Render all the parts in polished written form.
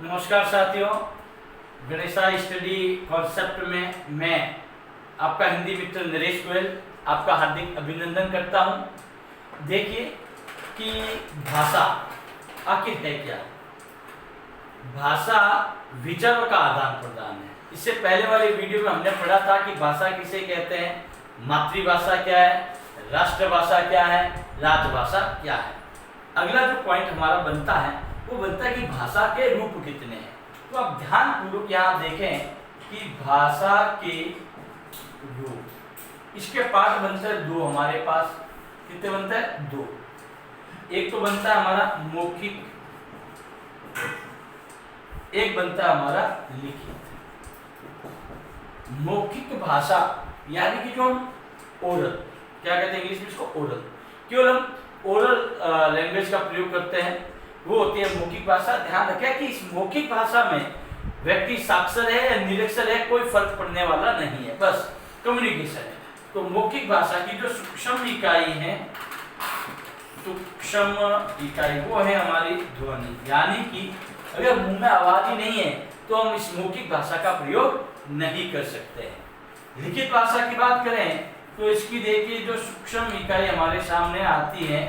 नमस्कार साथियों, Ganesha study concept में मैं आपका हिंदी मित्र नरेश गोयल आपका हार्दिक अभिनंदन करता हूं। देखिए कि भाषा आखिर है क्या। भाषा विचारों का आदान प्रदान है। इससे पहले वाले वीडियो में हमने पढ़ा था कि भाषा किसे कहते हैं, मातृभाषा क्या है, राष्ट्रभाषा क्या है, राजभाषा क्या है। अगला जो पॉइंट हमारा बनता है वो बनता है कि भाषा के रूप कितने हैं। तो आप ध्यानपूर्वक यहाँ देखें कि भाषा के रूप, इसके पार्ट बनते हैं दो हमारे पास। कितने बनते हैं? दो। एक तो बनता है हमारा मौखिक, एक बनता है हमारा लिखित। मौखिक भाषा यानी कि जो हम ओरल, क्या कहते हैं इंग्लिश में इसको, ओरल, केवल हम ओरल लैंग्वेज का प्रयोग करते हैं, वो होती है मौखिक भाषा। ध्यान रखें कि इस मौखिक भाषा में व्यक्ति साक्षर है या निरक्षर है कोई फर्क पड़ने वाला नहीं है, बस कम्युनिकेशन है। तो मौखिक भाषा की जो सूक्ष्म इकाई है, सूक्ष्म इकाई वो है हमारी ध्वनि। यानी कि अगर मुंह में आवाज ही नहीं है तो हम इस मौखिक भाषा का प्रयोग नहीं कर सकते हैं। लिखित भाषा की बात करें तो इसकी देखिए जो सूक्ष्म इकाई हमारे सामने आती है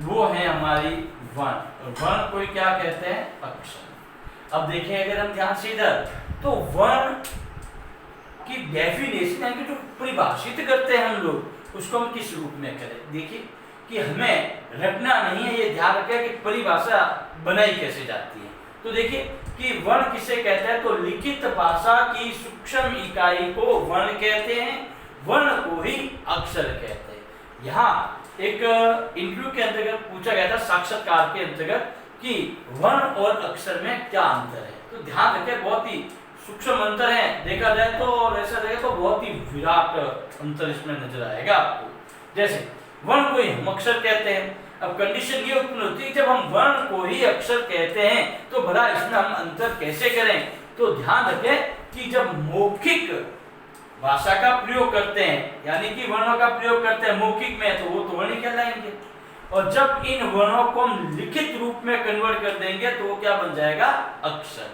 वो है हमारी वर्ण। वर्ण को क्या कहते हैं? अक्षर। अब देखिए अगर हम ध्यान से इधर, तो वर्ण की डेफिनेशन यानी कि जो परिभाषित करते हैं हम लोग, उसको हम किस रूप में करें। देखिए कि हमें रटना नहीं है, ये ध्यान रखें कि परिभाषा बनाई कैसे जाती है। तो देखिए कि वर्ण किसे कहते हैं, तो लिखित भाषा की सूक्ष्म इकाई को वर्ण कहते हैं, वर्ण को ही अक्षर कहते हैं। यहाँ एक इंटरव्यू के अंतर्गत पूछा गया था, साक्षात्कार के अंतर्गत, कि वर्ण और अक्षर में क्या अंतर है। तो ध्यान रखें बहुत ही सूक्ष्म अंतर है, देखा जाए तो, और ऐसा रहे तो बहुत ही विराट अंतर इसमें नजर आएगा आपको। जैसे वर्ण को ही हम अक्षर कहते हैं। अब कंडीशन ये उत्पन्न होती है जब हम वर्ण को ही अक्षर कहते हैं तो भला इसमें हम अंतर कैसे करें। तो ध्यान रखें कि जब मौखिक भाषा का प्रयोग करते हैं यानी कि वर्णों का प्रयोग करते हैं मौखिक में, तो वो तो वर्ण कहलाएंगे। और जब इन वर्णों को हम लिखित रूप में कन्वर्ट कर देंगे तो वो क्या बन जाएगा? अक्षर।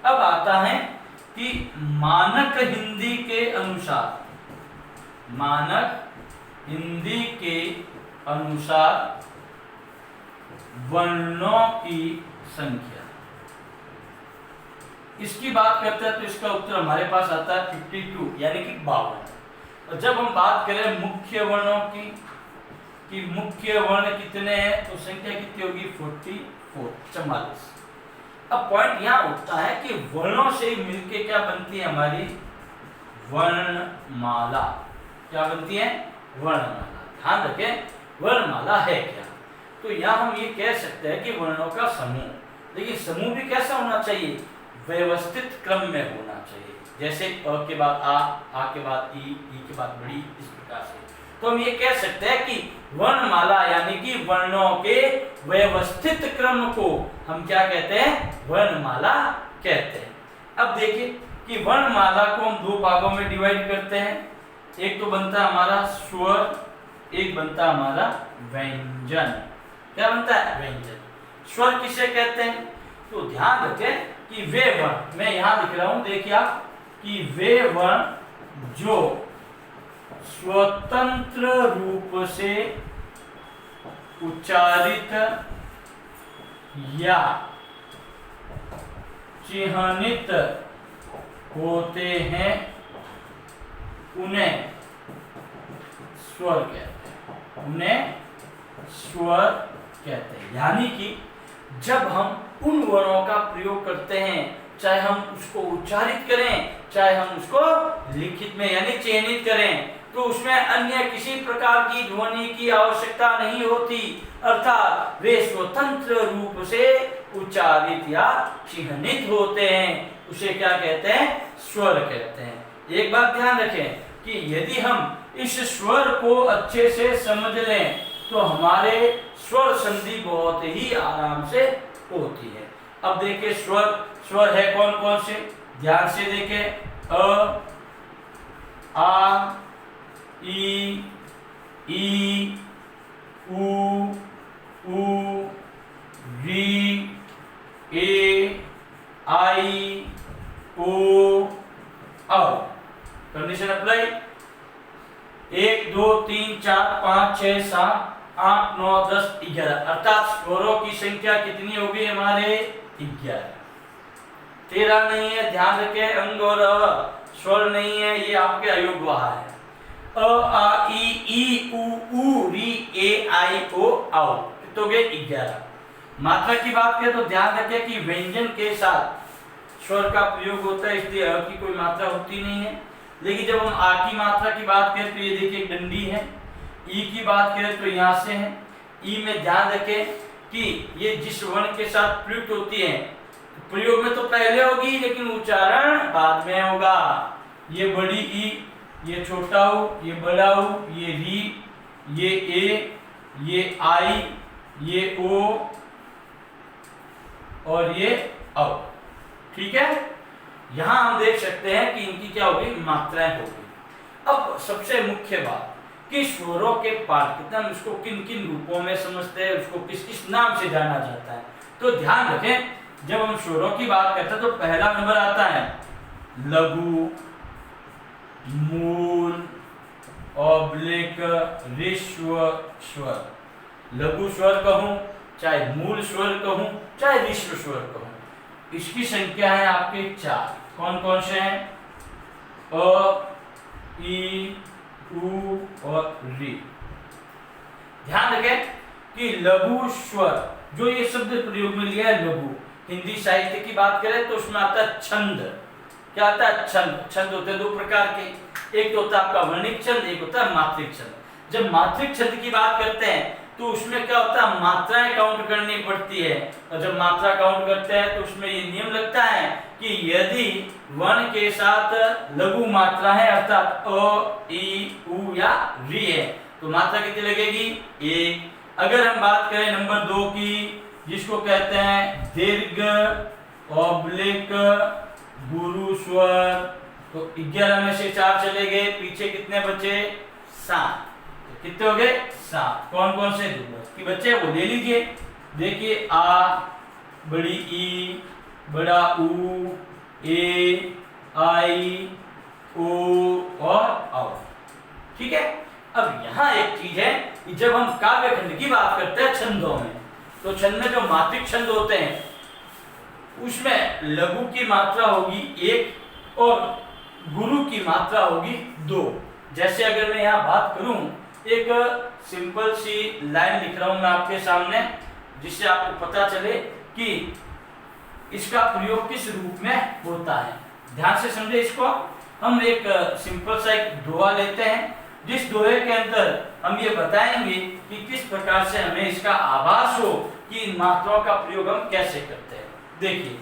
अब आता है कि मानक हिंदी के अनुसार, मानक हिंदी के अनुसार वर्णों की संख्या, इसकी बात करते हैं तो इसका उत्तर हमारे पास आता है 52 यानी कि 52। और जब हम बात करें मुख्य वर्णों की कि मुख्य वर्ण कितने हैं, तो संख्या कितनी होगी? 44। अब पॉइंट यहाँ उठता है कि वर्णों से मिलके क्या बनती है हमारी वर्णमाला। क्या बनती है? वर्णमाला। ध्यान रखें वर्णमाला है क्या। तो यहाँ हम ये कह सकते हैं कि वर्णों का समूह। देखिए समूह भी कैसा होना चाहिए? व्यवस्थित क्रम में होना चाहिए। जैसे अ के बाद आ के बाद ई के बाद बड़ी, इस प्रकार से। तो हम ये कह सकते हैं कि वर्णमाला यानी कि वर्णों के व्यवस्थित क्रम को हम क्या कहते हैं? वर्णमाला कहते हैं। अब देखिए कि वर्णमाला को हम दो भागों में डिवाइड करते हैं। एक तो बनता है हमारा स्वर, एक बनता है हमारा व्यंजन। क्या बनता है? व्यंजन। स्वर किसे कहते हैं? तो ध्यान रखें कि वे वर्ण, मैं यहां लिख रहा हूं, देखिए आप, कि वे वर्ण जो स्वतंत्र रूप से उच्चारित या चिह्नित होते हैं उन्हें स्वर कहते हैं। उन्हें स्वर कहते हैं। यानी कि जब हम उन वर्णों का प्रयोग करते हैं, चाहे हम उसको उच्चारित करें चाहे हम उसको लिखित में यानी चिह्नित करें, तो उसमें अन्य किसी प्रकार की ध्वनि की आवश्यकता नहीं होती, अर्थात वे स्वतंत्र रूप से उच्चारित या चिह्नित होते हैं। उसे क्या कहते हैं? स्वर कहते हैं। एक बात ध्यान रखें कि यदि हम इस स्वर को अच्छे से समझ लें तो हमारे स्वर संधि बहुत ही आराम से होती है। अब देखिए स्वर है कौन कौन से, ध्यान से देखें। अ, आ, ई, उ, री, ए, आई ओ औ। Condition apply. 1 2 3 4 5 6 7 8 9 10 11 अर्थात स्वरों की संख्या कितनी होगी हमारे 11। 13 नहीं है, ध्यान रखें। अंग और स्वर नहीं है, ये आपके अयोग वहा है। अ आ ई उ ऊ री ए आई ओ औ तो गए 11। मात्रा की बात करें तो ध्यान रखें कि व्यंजन के साथ स्वर का प्रयोग होता है, इसलिए अ की कोई मात्रा होती नहीं है। लेकिन जब हम आ की मात्रा की बात करें तो ये देखिए एक डंडी है। ई की बात करें तो यहाँ से है। ई में ध्यान रखें कि ये जिस वर्ण के साथ प्रयुक्त होती है, प्रयोग में तो पहले होगी लेकिन उच्चारण बाद में होगा। ये बड़ी ई, ये छोटा ऊ, ये बड़ा ऊ, ये री, ये ए, ये आई, ये ओ और ये औ। ठीक है, यहां हम देख सकते हैं कि इनकी क्या होगी, मात्राएं होगी। अब सबसे मुख्य बात कि स्वरों के पाठ्यक्रम इसको किन किन रूपों में समझते हैं, उसको किस किस नाम से जाना जाता है। तो ध्यान रखें, जब हम स्वरों की बात करते हैं तो पहला नंबर आता है लघु, मूल, ऑब्लिक, ऋस्व स्वर। लघु स्वर कहूं, चाहे मूल स्वर कहूं, चाहे ऋस्व स्वर कहूं, इसकी संख्या है आपके 4। कौन कौन से हैं? अ, ई, उ और री। ध्यान रखें कि लघु स्वर जो ये शब्द प्रयोग में लिया है लघु, हिंदी साहित्य की बात करें तो उसमें आता है छंद। क्या आता है? छंद। छंद होते हैं 2 प्रकार के, एक तो होता है आपका वर्णिक छंद, एक होता है मात्रिक छंद। जब मात्रिक छंद की बात करते हैं तो उसमें क्या होता है, मात्राएं काउंट करनी पड़ती है। और जब मात्रा काउंट करते हैं तो उसमें ये नियम लगता है कि यदि वर्ण के साथ लघु मात्रा है अर्थात अ, ई, उ या री है तो मात्रा कितनी लगेगी? 1। अगर हम बात करें नंबर 2 की, जिसको कहते हैं दीर्घ, ऑब्लिक, गुरु स्वर, तो 11 में से 4 चले गए, पीछे कितने बचे? 7। कितने हो गए? 7। कौन कौन से कि बच्चे वो ले लीजिए। देखिए आ, बड़ी ई, बड़ा ऊ, ए, आई, ओ और औ। ठीक है, अब यहाँ एक चीज है कि जब हम काव्य खंड की बात करते हैं छंदों में, तो छंद में जो मात्रिक छंद होते हैं उसमें लघु की मात्रा होगी 1 और गुरु की मात्रा होगी 2। जैसे अगर मैं यहाँ बात करूं, एक सिंपल सी लाइन लिख रहा हूं मैं आपके सामने, जिससे आपको पता चले कि इसका प्रयोग किस रूप में होता है। ध्यान से समझे इसको। हम एक सिंपल सा एक दोहा लेते हैं, जिस दोहे के अंदर हम ये बताएंगे कि किस प्रकार से हमें इसका आभास हो कि इन मात्राओं का प्रयोग हम कैसे करते हैं। देखिए,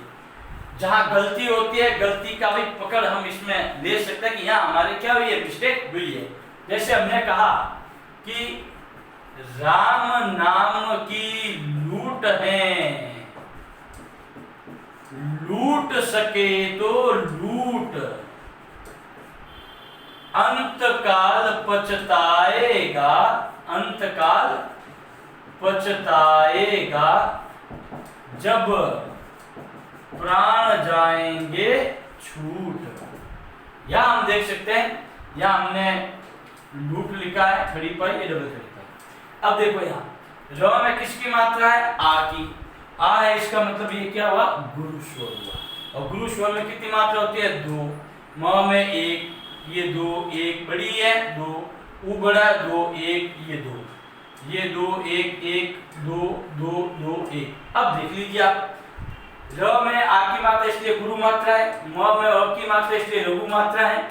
जहां गलती होती है, गलती का भी पकड़ हम इसमें ले सकते हैं कि यहाँ हमारे क्या हुई है, मिस्टेक हुई है। जैसे हमने कहा कि राम नाम की लूट है, लूट सके तो लूट, अंतकाल पछताएगा, अंतकाल पछताएगा, जब प्राण जाएंगे छूट। या हम देख सकते हैं, या हमने लूट लिखा है, खड़ी पर ये डबल खड़ी पर। अब देखो यहाँ र में किसकी मात्रा है? आ की। आ है, इसका मतलब ये क्या हुआ? गुरु स्वर हुआ। और गुरु स्वर में कितनी मात्रा होती है? 2। म में 1, ये 2, 1 बड़ी है 2, उ बड़ा 2, 1, ये 2, ये 2, 1, 1, 2, 2, 2, 1। अब देख लीजिए आप, र में आ की मात्रा इसलिए गुरु मात्रा है, म में अ की मात्रा इसलिए लघु मात्रा है,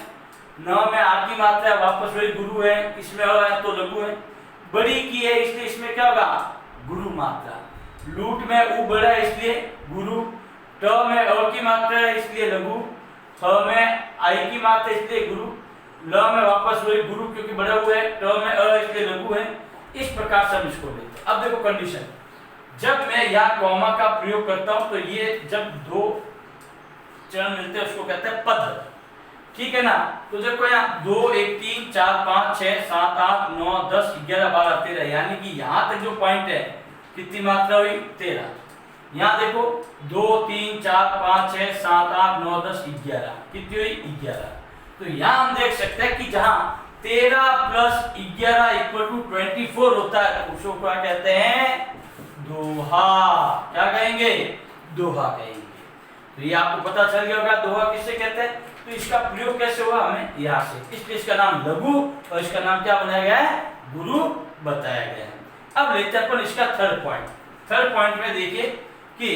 न में आ की मात्रा वापस वही गुरु है, इसमें और है तो लघु है, बड़ी की है इसलिए इसमें क्या होगा? गुरु मात्रा। लूट में उ बड़ा है इसलिए गुरु, ट में अ की मात्रा है इसलिए लघु, फ में आई की मात्रा इसलिए गुरु, ल में वापस वही गुरु क्योंकि बड़ा हुआ है, ट में अ इसलिए लघु है। इस प्रकार से हम इसको लेते हैं। अब देखो कंडीशन, जब मैं यहाँ कॉमा का प्रयोग करता हूं तो ये जब 2 चरण मिलते हैं उसको कहते हैं पद। ठीक है ना? तो देखो यहाँ 2, 1, 3, 4, 5, 6, 7, 8, 9, 10, 11, 12, 13, यानी कि यहाँ तक जो पॉइंट है कितनी मात्रा हुई? 13। यहाँ देखो 2 3 4 5 6 7 8 9 10 11 कितनी हुई 11। तो यहाँ हम देख सकते हैं कि जहाँ 13 प्लस 11 इक्वल टू 24 होता है उसको क्या कहते हैं, दोहा। क्या कहेंगे, दोहा कहेंगे। तो ये आपको पता चल गया होगा दोहा किसे कहते हैं। तो इसका प्रयोग कैसे हुआ हमें यहाँ से, इसलिए इसका नाम लघु और इसका नाम क्या बनाया गया है, गुरु बताया गया है। अब लेते हैं अपन इसका थर्ड पॉइंट। थर्ड पॉइंट में देखिए कि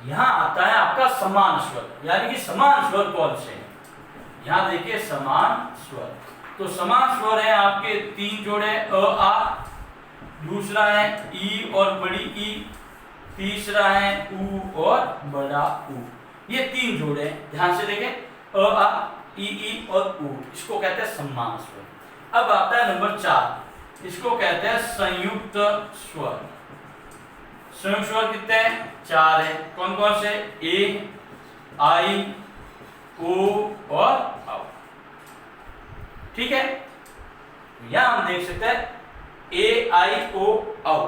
यहाँ आता है आपका समान स्वर, यानी कि समान स्वर कौन से हैं। यहाँ देखिए समान स्वर, तो समान स्वर है आपके 3 जोड़े अ आ, दूसरा है ई और बड़ी ई, तीसरा है उ और बड़ा उ। ये 3 जोड़े हैं, ध्यान से देखें अ आ ई और उ, इसको कहते हैं समान स्वर। अब आता है नंबर 4, इसको कहते हैं संयुक्त स्वर। संयुक्त स्वर कितने हैं, 4 है। कौन कौन से, ए आई ओ और औ। ठीक है, यहां हम देख सकते हैं ए आई ओ औ,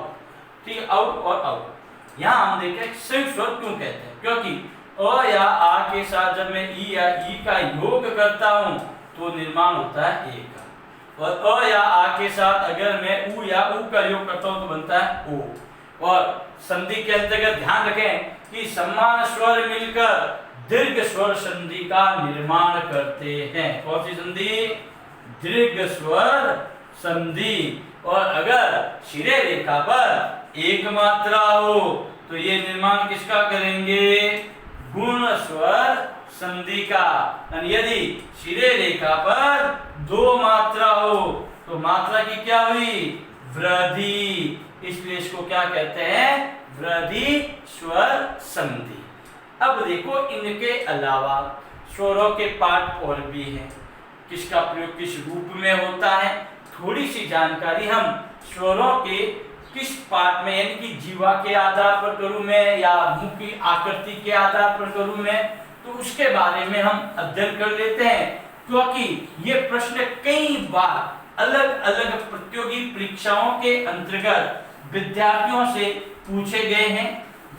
ठीक है, औ और औ। यहां हम देखें संयुक्त स्वर क्यों कहते हैं, क्योंकि अ या आ के साथ जब मैं ई या ई का योग करता हूं तो निर्माण होता है ए का, और अ या आ के साथ अगर मैं उ या उ का योग करता हूं तो बनता है ओ। और संधि के अंतर्गत ध्यान रखें कि समान स्वर मिलकर दीर्घ स्वर संधि का निर्माण करते हैं। कौन सी संधि, दीर्घ स्वर संधि। और अगर शिरे रेखा पर एक मात्रा हो तो ये निर्माण किसका करेंगे, गुण स्वर संधि का। यदि शिरे रेखा पर 2 मात्रा हो तो मात्रा की क्या हुई, वृद्धि, इसलिए इसको क्या कहते हैं, वृद्धि स्वर संधि। अब देखो इनके अलावा स्वरों के पाठ और भी हैं, किसका प्रयोग किस रूप में होता है। थोड़ी सी जानकारी हम स्वरों के किस पाठ में, यानी कि जीवा के आधार पर करूं मैं या मुख की आकृति के आधार पर करूं मैं, तो उसके बारे में हम अध्ययन कर लेते हैं, क्योंकि ये प्रश्न कई बार अलग अलग प्रतियोगी परीक्षाओं के अंतर्गत विद्यार्थियों से पूछे गए हैं।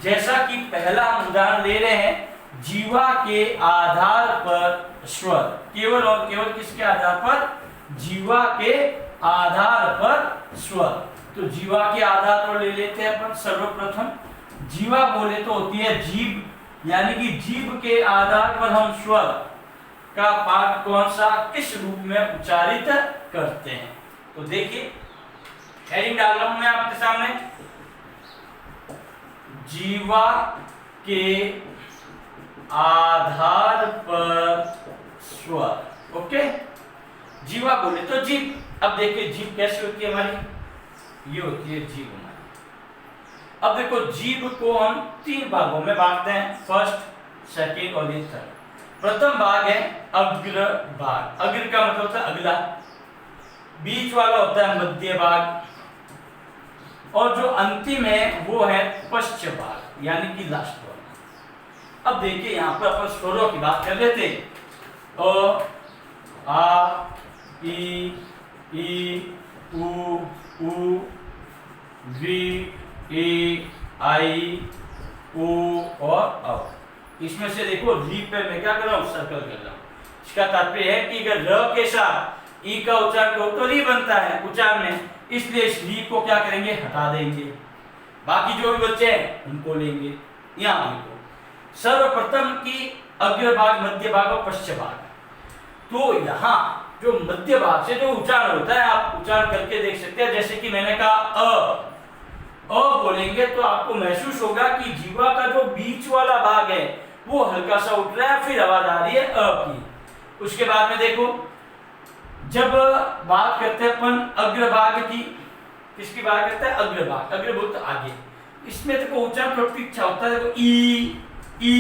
जैसा कि पहला हम उदाहरण ले रहे हैं, जीवा के आधार पर स्वर, केवल और केवल किसके आधार पर, जीवा के आधार पर स्वर। तो जीवा के आधार पर ले लेते हैं अपन। सर्वप्रथम जीवा बोले तो होती है जीभ, यानी कि जीभ के आधार पर हम स्वर का पाठ कौन सा, किस रूप में उच्चारित करते हैं। तो देखिए हेडिंग डाल रहा हूं मैं आपके सामने, जीवा के आधार पर स्वर। ओके, जीवा बोले तो जीभ। अब देखिए जीभ कैसी होती है हमारी, ये होती है जीभ हमारी। अब देखो जीभ को हम 3 भागों में बांटते हैं, फर्स्ट, सेकंड और ये थर्ड। प्रथम भाग है अग्र भाग, अग्र का मतलब होता है अगला, बीच वाला होता है मध्य भाग, और जो अंतिम है वो है पश्चिम भाग, यानी कि लास्ट वाला। अब देखिए यहाँ पर अपन स्वरों की बात कर लेते हैं। अ आ ई उ वी ए आई ओ और औ। इसमें से देखो री पे मैं क्या कर रहा हूँ, सर्कल कर रहा हूँ। इसका तात्पर्य है कि अगर र के साथ ई का उच्चारण करो तो री बनता है उच्चारण में, इसलिए इस री को क्या करेंगे, हटा देंगे, बाकी जो भी बच्चे हैं उनको लेंगे। यहाँ देखो सर्वप्रथम की अग्र भाग, मध्य भाग और पश्चिम भाग। तो यहाँ जो मध्य भाग से जो उच्चारण होता है आप उच्चारण करके देख सकते हैं। जैसे कि मैंने कहा अ बोलेंगे तो आपको महसूस होगा कि जीवा का जो बीच वाला भाग है वो हल्का सा उठ रहा है, फिर आवाज आ रही है अ की। उसके बाद में देखो जब बात करते हैं अपन अग्रभाग की, किसकी बात करते हैं, अग्रभाग, अग्र बोलते आगे, इसमें देखो उच्चारण थोड़ी अच्छा होता है। देखो ई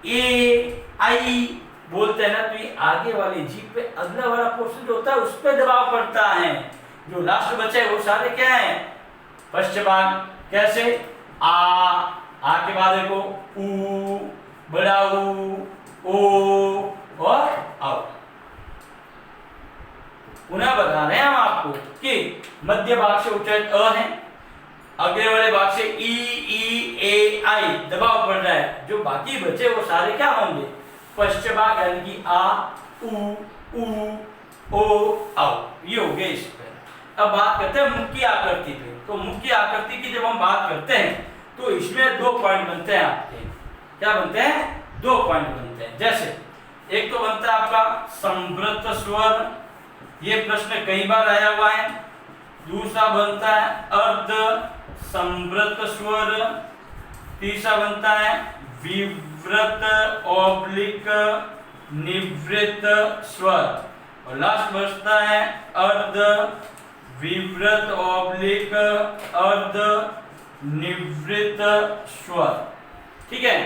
ए आई बोलते हैं ना, तो ये आगे वाली जीभ पे अगला वाला पोर्शन जो होता है उस पर दबाव पड़ता है। जो लास्ट बचे वो सारे क्या है, पश्चिम भाग। कैसे, आ के बाद देखो ऊ, बड़ा ऊ, ओ और औ। पुनः बता रहे हैं हम आपको कि मध्य भाग से उच्चारित अ है, अगले वाले भाग से ई ई ए आई दबाव पड़ रहा है, जो बाकी बचे वो सारे क्या होंगे, स्पष्ट भाग, यानी कि आ उ ओ औ, ये हो गए इस पर। अब बात करते हैं मुख की आकृति पे। तो मुख की आकृति की जब हम बात करते हैं तो इसमें 2 पॉइंट बनते हैं आपके। क्या बनते हैं? 2 पॉइंट बनते हैं। जैसे एक तो बनता है आपका संवृत स्वर, ये प्रश्न कई बार आया हुआ है। दूसरा बनता है अर्ध संवृत स्वर, तीसरा बनता है विवृत ऑब्लिक निवृत स्वर, और लास्ट बचता है अर्ध विवृत ऑब्लिक अर्ध निवृत स्वर। ठीक है,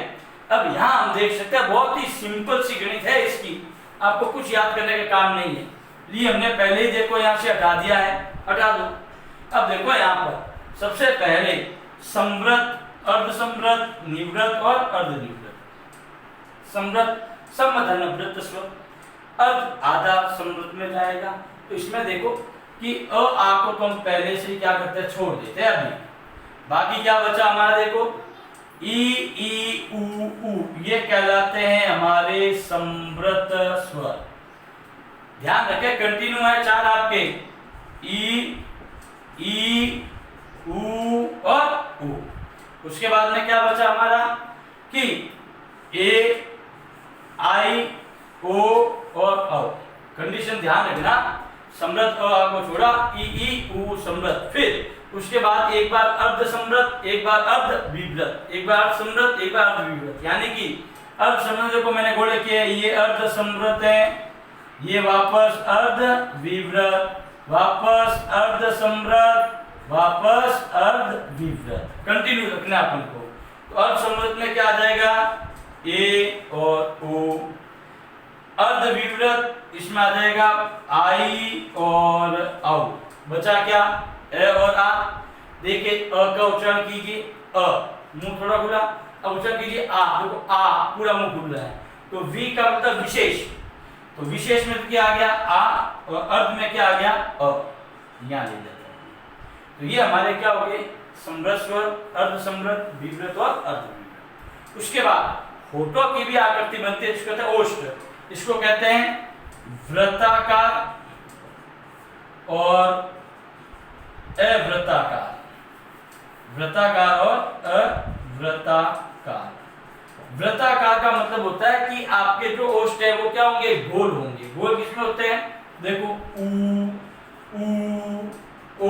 अब यहां हम देख सकते हैं बहुत ही सिंपल सी गणित है इसकी, आपको कुछ याद करने का काम नहीं है। लिए हमने पहले ही देखो यहां से हटा दिया है, हटा दो। अब देखो यहां पर सबसे पहले संवृत, अर्ध संवृत, निवृत और अर्ध निवृत। संवृत समधनवृत स्वर, अर्ध आधा संवृत में जाएगा। तो इसमें देखो कि अ आ को तो हम पहले से ही क्या करते हैं, छोड़ देते हैं अभी। बाकी क्या बचा हमारा, देखो ई ई उ, ये कहलाते हैं हमारे संवृत स्वर। ध्यान रखें कंटिन्यू है 4 आपके, ई ई उ और उ। उसके बाद में क्या बचा हमारा कि ए आई ओ और औ। कंडीशन ध्यान रखना, समृत अ को छोड़ा, ई ई उ समृत। फिर उसके बाद एक बार अर्ध समृत, एक बार अर्ध विवृत, एक बार अर्ध समृत, एक बार अर्ध विवृत। यानी कि अर्ध समृत को मैंने गोले किया, ये अर्ध समृत है, ये वापस अर्ध विवृत, वापस अर्ध समृत, वापस अर्ध विवृत। कंटिन्यू रखना अपन को। तो अर्ध समृत में क्या आ जाएगा, ए और ओ। अर्ध विवृत इसमें आ जाएगा आई और औ। बचा क्या, ए और आ। देखिए अ का उच्चारण कीजिए, अ मुंह थोड़ा खुला, अब उच्चारण कीजिए आ, देखो आ पूरा मुंह खुल रहा है। तो वी का मतलब विशेष, तो विशेष में क्या आ गया आ, और अर्ध में क्या आ गया अ, यहां ले जाते हैं। तो ये हमारे क्या हो गए, समृत स्वर, अर्ध समृत, विवृत और अर्ध विवृत। उसके बाद होठों की भी आकृति बनती है, जिसको कहते हैं ओष्ठ। इसको कहते हैं वृत्ताकार और अवृत्ताकार, वृत्ताकार और अवृत्ताकार। वृत्ताकार का मतलब होता है कि आपके जो ओष्ठ है वो क्या होंगे, गोल होंगे। गोल किसमें होते हैं, देखो ऊ ओ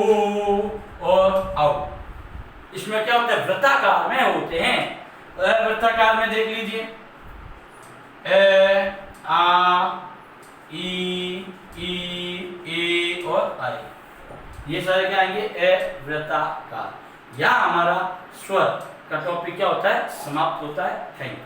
और औ। इसमें क्या होता है, वृत्ताकार में होते हैं। वृत्ताकार में देख लीजिए, ए आ ई ए और आई, ये सारे क्या आएंगे, ए वृत्ताकार। यह हमारा स्वर का टॉपिक क्या होता है, समाप्त होता है। Thank you.